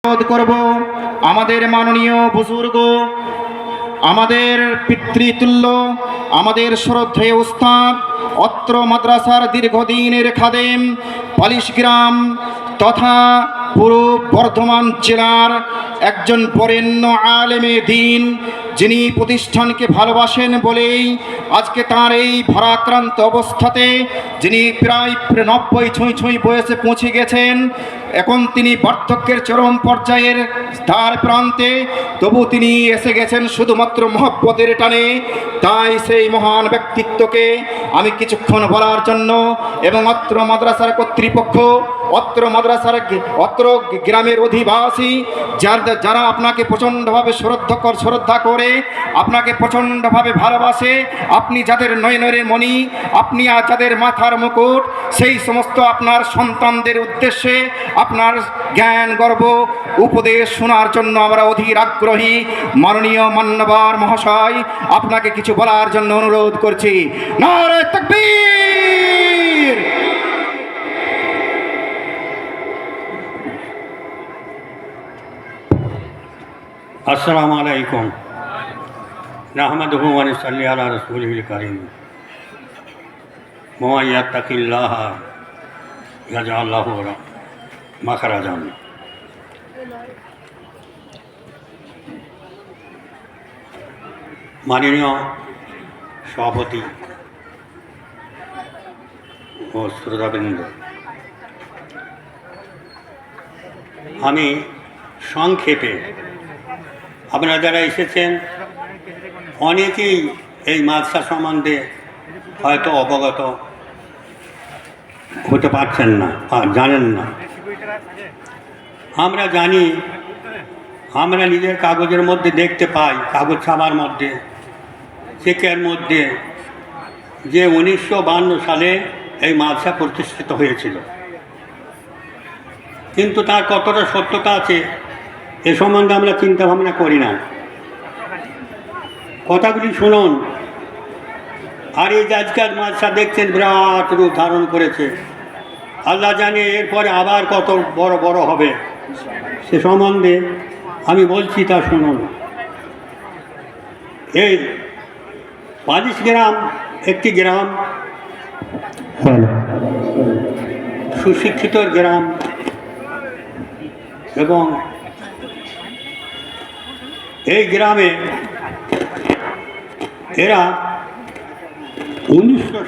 অনুরোধ করব আমাদের মাননীয় বুজুর্গ, আমাদের পিতৃতুল্য, আমাদের শ্রদ্ধেয় উস্তাদ, অত্র মাদ্রাসার দীর্ঘদিনের খাদেম, পালিশগ্রাম তথা পূর্ব বর্ধমান জেলার একজন বরেণ্য আলেমে দ্বীন, যিনি প্রতিষ্ঠানকে ভালোবাসেন বলেই আজকে তার এই ভারাক্রান্ত অবস্থাতে, যিনি প্রায় 90 ছুঁই বয়সে পৌঁছে গেছেন, এখন তিনি বার্ধক্যের চরম পর্যায়ের দ্বার প্রান্তে, তবু তিনি এসে গেছেন শুধুমাত্র মহব্বতের টানে। তাই সেই মহান ব্যক্তিত্বকে আমি কিছুক্ষণ বলার জন্য এবং অত্র মাদ্রাসার কর্তৃপক্ষ, অত্র গ্রামের অধিবাসী যারা আপনাকে প্রচণ্ডভাবে শ্রদ্ধা করে, আপনাকে প্রচণ্ডভাবে ভালোবাসে, আপনি যাদের নয়নের মণি, আপনি যাদের মাথার মুকুট, সেই সমস্ত আপনার সন্তানদের উদ্দেশ্যে আপনার জ্ঞান গর্ব উপদেশ শোনার জন্য আমরা অধীর আগ্রহী। মাননীয় মান্যবর মহাশয়, আপনাকে কিছু বলার জন্য অনুরোধ করছি। নারে তাকবীর। अस्सलामु अलैकुम नहमदुहु व नसल्ली अला रसूलिल करीम वमन यत्तकिल्लाह यजअल लहु मखरजन। माननीय सभापति ও শ্রোতাবৃন্দ, আমি সংক্ষেপে, আপনারা যারা এসেছেন অনেকেই এই মাদ্রাসা সম্বন্ধে হয়তো অবগত হতে পারছেন না বা জানেন না। আমরা জানি, আমরা নিজের কাগজের মধ্যে দেখতে পাই, কাগজ ছাপার মধ্যে, চেকের মধ্যে, যে 1952 সালে এই মাদ্রাসা প্রতিষ্ঠিত হয়েছিল। কিন্তু তার কতটা সত্যতা আছে এ সম্বন্ধে আমরা চিন্তা ভাবনা করি না। কথাগুলি শুনুন। আর এই আজকাল মাদ্রাসা দেখছেন বিরাট রূপ ধারণ করেছে। আল্লাহ জানে এরপরে আবার কত বড় বড় হবে, সে সম্বন্ধে আমি বলছি, তা শুনুন। এই পালিশগ্রাম একটি গ্রাম, সুশিক্ষিত গ্রাম, এবং এই গ্রামে এরা 1900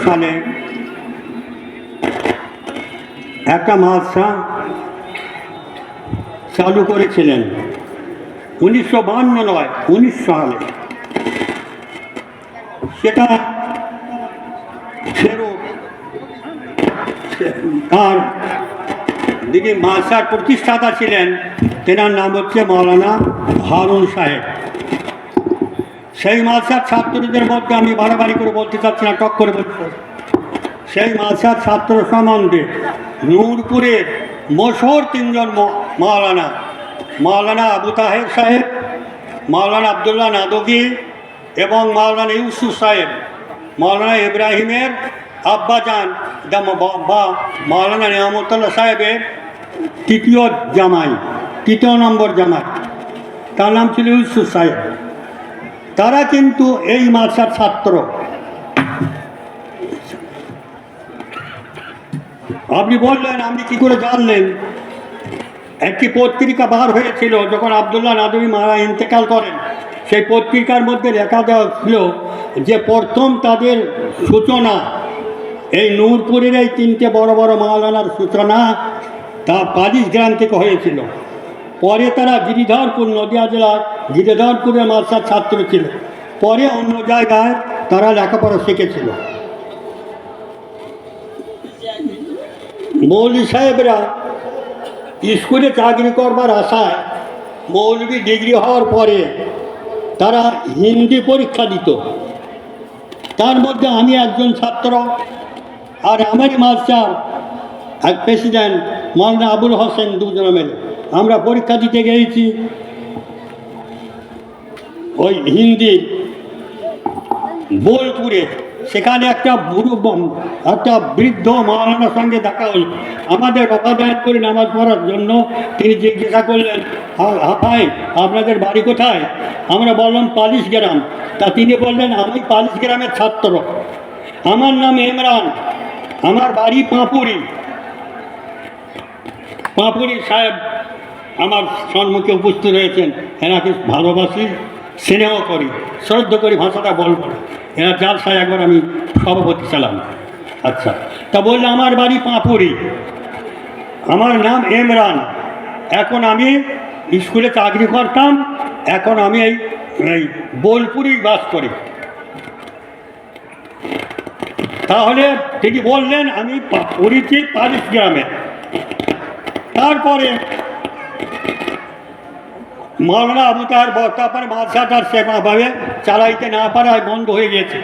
সালে একটা মাদ্রাসা চালু করেছিলেন। 1952 নয়, 1900 সালে। সেটা ফেরত তার যিনি মাদ্রাসার প্রতিষ্ঠাতা ছিলেন, তেনার নাম হচ্ছে মৌলানা হারুন সাহেব। সেই মাদ্রাসার ছাত্রদের মধ্যে আমি বাড়াবাড়ি করে বলতে চাচ্ছি না, টক করে বলছি, সেই মাদ্রাসার ছাত্র সম্বন্ধে নূরপুরের মশহুর 3 জন মৌলানা আবু তাহের সাহেব, মৌলানা আবদুল্লাহ নাদবী এবং মৌলানা ইউসুফ সাহেব, মৌলানা ইব্রাহিমের আব্বাজান বা মৌলানা নিয়ামতুল্লাহ সাহেবের তৃতীয় নম্বর জামাই, তার নাম ছিল ইউসুফ সাহেব। তারা কিন্তু এই মাদ্রাসার ছাত্র। আপনি বললেন আপনি কী করে জানলেন? একটি পত্রিকা বার হয়েছিল যখন আবদুল্লাহ নাদবী মারা ইন্তেকাল করেন। সেই পত্রিকার মধ্যে লেখা দেওয়া ছিল যে প্রথম তাদের সূচনা এই নূরপুরের এই 3টে বড় বড় মাওলানার সূচনা তা পালিশগ্রাম থেকে হয়েছিল। পরে তারা গিরিধরপুর, নদিয়া জেলার গিরিধরপুরের মাদ্রাসার ছাত্র ছিল। পরে অন্য জায়গায় তারা লেখাপড়া শিখেছিল। মৌলভী সাহেবরা স্কুলে চাকরি করবার আশায় মৌলভী ডিগ্রি হওয়ার পরে তারা হিন্দি পরীক্ষা দিত। তার মধ্যে আমি একজন ছাত্র, আর আমারই মাদ্রাসার এক প্রেসিডেন্ট মৌলানা আবুল হোসেন, দুজনে মিলে আমরা পরীক্ষা দিতে গিয়েছি। ওই হিন্দি বোলপুরে সেখানে একটা একটা বৃদ্ধ মৌলানার সঙ্গে দেখা হলো। আমাদের রফাদায়ন করে নামাজ পড়ার জন্য তিনি জিজ্ঞাসা করলেন, ভাই আপনাদের বাড়ি কোথায়? আমরা বললাম পালিশ গ্রাম। তা তিনি বললেন, আমি পালিশ গ্রামের ছাত্র, আমার নাম ইমরান, আমার বাড়ি পাঁপুরি। পাঁপুরি সাহেব আমার সম্মুখে উপস্থিত হয়েছেন। এনাকে ভালোবাসি, স্নেহ করি, শ্রদ্ধা করি, ভাষাটা বলব না। এরা জালসায় একবার আমি সভাপতি ছিলাম। আচ্ছা, তা বললে আমার বাড়ি পাঁপুরি, আমার নাম ইমরান, এখন আমি স্কুলে চাকরি করতাম, এখন আমি এই বোলপুরেই বাস করি। তাহলে তিনি বললেন আমি পড়েছি পালিশ গ্রামে। তারপরে মৌলানা আবু তাহের তারপরে মাদ্রাসাটার সেভাবে চালাইতে না পারায় বন্ধ হয়ে গেছে,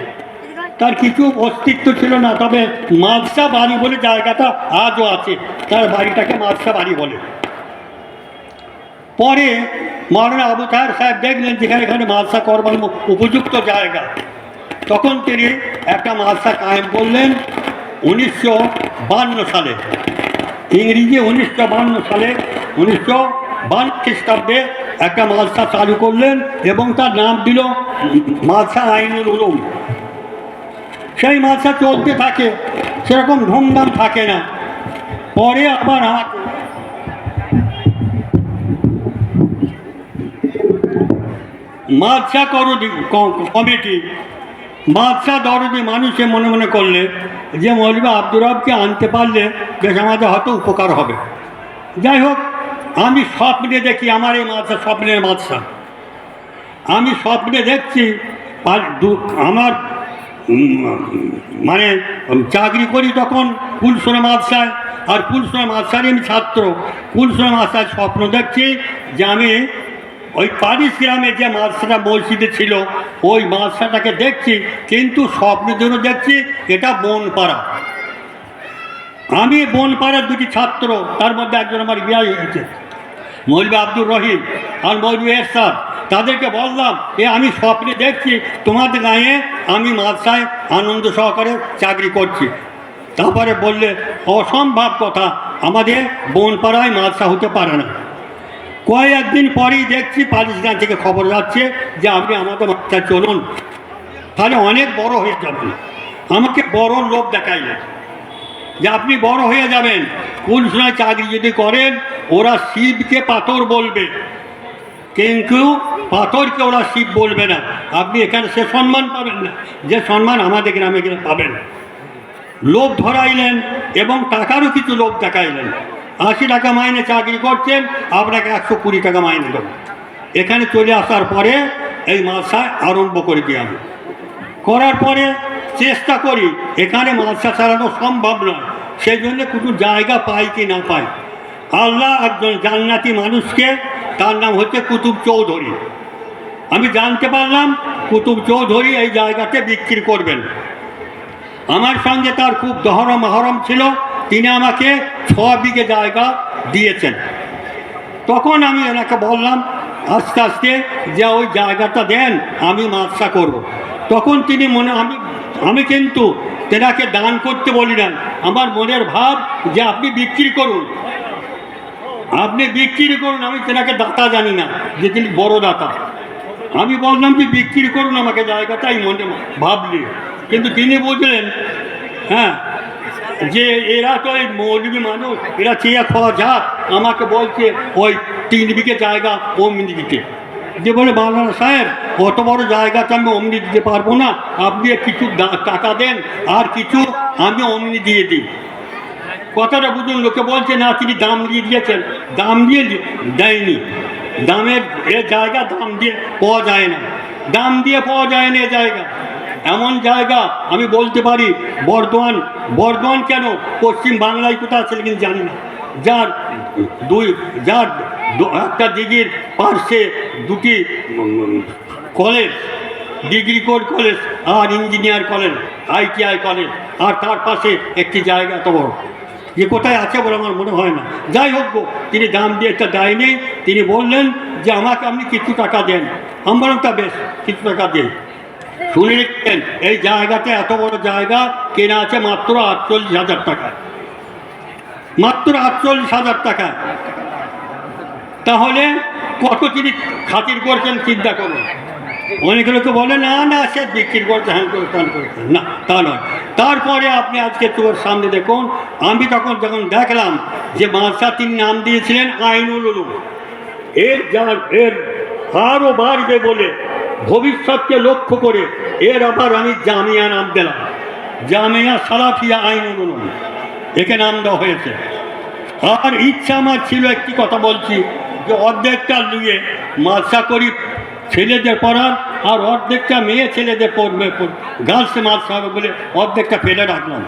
তার কিছু অস্তিত্ব ছিল না। তবে মাদ্রাসা বাড়ি বলে জায়গাটা আজও আছে, তার বাড়িটাকে মাদ্রাসা বাড়ি বলে। পরে মৌলানা আবু তাহের সাহেব দেখলেন যেখানে এখানে মাদ্রাসা করবার উপযুক্ত জায়গা, তখন তিনি একটা মাদ্রাসা কায়েম করলেন 1952 সালে, ইংরেজি 1952 সালে, 1952 খ্রিস্টাব্দে একটা মাদ্রাসা চালু করলেন এবং তার নাম দিল মাদ্রাসা আইনুল উলুম। সেই মাদ্রাসা চলতে থাকে, সেরকম ধুমধাম থাকে না। পরে আবার মাদ্রাসা কমিটি, মাদ্রাসা দরদি মানুষে মনে মনে করলে যে মৌলভী আব্দুর রবকে আনতে পারলে বেশ আমাদের হয়তো উপকার হবে। যাই হোক, আমি স্বপ্নে দেখি আমার এই মাদ্রাসা স্বপ্নের মাদ্রাসা। আমি স্বপ্নে দেখছি আমার মানে চাকরি করি তখন কুলসোনা মাদ্রাসায়, আর কুলসোনা মাদ্রাসারই আমি ছাত্র। কুলসোনা মাদ্রাসায় স্বপ্ন দেখছি যে আমি ওই পালিশ গ্রামে যে মাদ্রাসাটা মসজিদে ছিল ওই মাদ্রাসাটাকে দেখছি, কিন্তু স্বপ্নের জন্য দেখছি এটা বনপাড়া। আমি বনপাড়ার দুটি ছাত্র, তার মধ্যে একজন আমার বিয়ে হয়েছে, মৌলভী আব্দুর রহিম আর মৌলভী এরশাদ। তাদেরকে বললাম আমি স্বপ্নে দেখছি তোমাদের গায়ে আমি মাদ্রাসায় আনন্দ সহকারে চাকরি করছি। তারপরে বললে অসম্ভব কথা, আমাদের বনপাড়ায় মাদ্রাসা হতে পারে না। কয়েকদিন পরেই দেখছি পালিশগ্রাম থেকে খবর যাচ্ছে যে আপনি আমাদের মাদ্রাসায় চলুন, তাহলে অনেক বড় হয়ে যাবেন। আমাকে বড় লোভ দেখাইলেন যে আপনি বড় হয়ে যাবেন, কোন সময় চাকরি যদি করেন ওরা শিবকে পাথর বলবে, কিন্তু পাথরকে ওরা শিব বলবে না। আপনি এখানে সে সম্মান পাবেন না যে সম্মান আমাদের গ্রামে গেলে পাবেন। লোভ ধরাইলেন এবং টাকারও কিছু লোভ দেখাইলেন। 80 টাকা মাইনে চাকরি করছেন, আপনাকে 120 টাকা মাইনে দেব। এখানে চলে আসার পরে এই মাদ্রাসা আরম্ভ করে দিই। আমি করার পরে চেষ্টা করি, এখানে মাদ্রাসা চালানো সম্ভব নয়, সেই জন্য কিছু জায়গা পাই কি না পাই। আল্লাহ একজন জান্নাতি মানুষকে, তার নাম হচ্ছে কুতুব চৌধুরী, আমি জানতে পারলাম কুতুব চৌধুরী এই জায়গাতে বিক্রি করবেন। আমার সঙ্গে তার খুব মহরম ছিল, তিনি আমাকে 6 বিঘে জায়গা দিয়েছেন। তখন আমি এনাকে বললাম আস্তে আস্তে যে ওই জায়গাটা দেন, আমি মাদ্রাসা করব। তখন তিনি আমি কিন্তু তেনাকে দান করতে বলি না, আমার মনের ভাব যে আপনি বিক্রি করুন, আপনি বিক্রি করুন। আমি তেনাকে দাতা জানি না যে তিনি বড় দাতা। আমি বললাম যে বিক্রি করুন আমাকে জায়গাটাই মনে ভাবলি, কিন্তু তিনি বুঝলেন হ্যাঁ যে এরা তো এই মৌলবী মানুষ, এরা চেয়ে খাওয়া যাক, আমাকে বলছে ওই 3 বিঘে জায়গা অমনি দিতে। যে বলে মাওলানা সাহেব অত বড় জায়গাটা আমি অমনি দিতে পারবো না, আপনি কিছু টাকা দেন আর কিছু আমি অমনি দিয়ে দিই। কথাটা বুঝুন, লোকে বলছে না তিনি দাম দিয়ে দিয়েছেন, দাম দিয়ে দেয়নি। দামের এ জায়গা দাম দিয়ে পাওয়া যায় না, দাম দিয়ে পাওয়া যায় না এ জায়গা। এমন জায়গা আমি বলতে পারি বর্ধমান কেন, পশ্চিম বাংলায় কোথাও আছে কিন্তু জানি না, যার একটা দিঘির পার্শ্বে 2টি কলেজ, ডিগ্রি কোর্স কলেজ আর ইঞ্জিনিয়ার কলেজ, ITI কলেজ, আর তার পাশে একটি জায়গা এত বড়, যে কোথায় আছে বলে আমার মনে হয় না। যাই হোক, তিনি দাম দিয়ে একটা দেয়নি। তিনি বললেন যে আমাকে আপনি কিছু টাকা দেন। আমি বললাম তা বেশ, কিছু টাকা দেন। শুনে রেখেছেন এই জায়গাতে এত বড় জায়গা কেনা আছে মাত্র 48,000 টাকায়, মাত্র 48,000 টাকায়। তাহলে কত তিনি খাতির করছেন চিন্তা করুন। অনেক লোকে বলে না না সে বিক্রি করতে হ্যাঁ করতেন না, তা নয়। তারপরে আপনি আজকে তোর সামনে দেখুন, আমি যখন দেখলাম যে মাদ্রাসা তিনি নাম দিয়েছিলেন আইনুল উলুম, এর আরও বাড়বে বলে ভবিষ্যৎকে লক্ষ্য করে এর আবার আমি জামিয়া নাম দিলাম, জামিয়া সালাফিয়া আইনুল উলুম, একে নাম দেওয়া হয়েছে। আর ইচ্ছা আমার ছিল, একটি কথা বলছি, যে অর্ধেকটা নিয়ে মাদ্রাসা করি ছেলেদের পড়ার, আর অর্ধেকটা মেয়ে ছেলেদের পড়বে, গার্লস মাদ্রাসা হবে বলে অর্ধেকটা ফেলে রাখলাম।